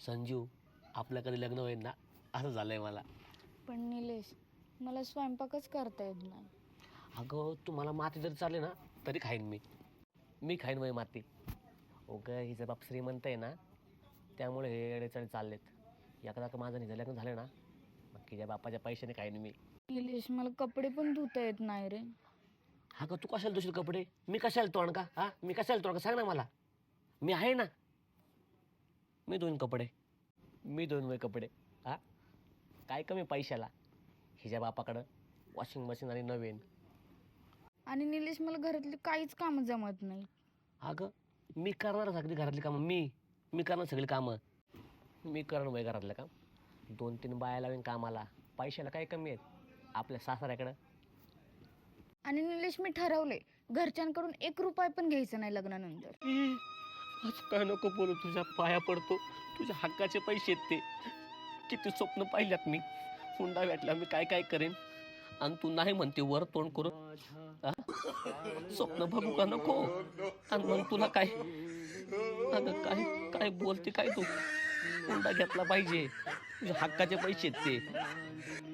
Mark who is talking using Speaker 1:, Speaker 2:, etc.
Speaker 1: संजू आपलं कधी लग्न होईल ना असं झालंय मला.
Speaker 2: पण निलेश, मला स्वयंपाकच करता येत नाही.
Speaker 1: अगं तुम्हाला माती जरी चालले ना तरी खाईन मी खाईन वय माती. ओगं हिचं बाप श्रीमंत आहे ना, त्यामुळे हे अडचणी चाललेत. एकदा का माझं हिचं लग्न झालं ना मग तिच्या बापाच्या पैशाने खाईन मी.
Speaker 2: निलेश, मला कपडे पण धुता येत नाही रे.
Speaker 1: अगं तू कशाला दुसरे कपडे, मी कशाला तोंड का हा, मी कशाला तोंड का सांग ना मला. मी आहे ना, मी दोन कपडे, मी दोन वय कपडे. हा काय कमी पैशाला हिच्या बापाकडं वॉशिंग मशीन आणि नवीन.
Speaker 2: आणि निलेश, मला घरातली काहीच कामं जमत नाही.
Speaker 1: अगं मी करणार सगळी घरातली कामं, मी करणार सगळी कामं. मी करणार वय घरातलं काम. 2-3 बाया लावीन कामाला. पैशाला काय कमी आहेत आपल्या सासऱ्याकडं.
Speaker 2: आणि निलेश, मी ठरवले घरच्यांकडून 1 रुपया पण घ्यायचा नाही लग्नानंतर.
Speaker 1: आज काय नको बोलू, तुझ्या पाया पडतो. तुझ्या हक्काचे पैसे आहेत ते. किती स्वप्न पाहिल्यात मी, हुंडा भेटला मी काय काय करेन, आणि तू नाही म्हणते वर तोंड करून. स्वप्न बघू का नको, आणि मग तुला काय. अगं काय काय बोलते काय तू. हुंडा घेतला पाहिजे, तुझ्या हक्काचे पैसे आहेत ते.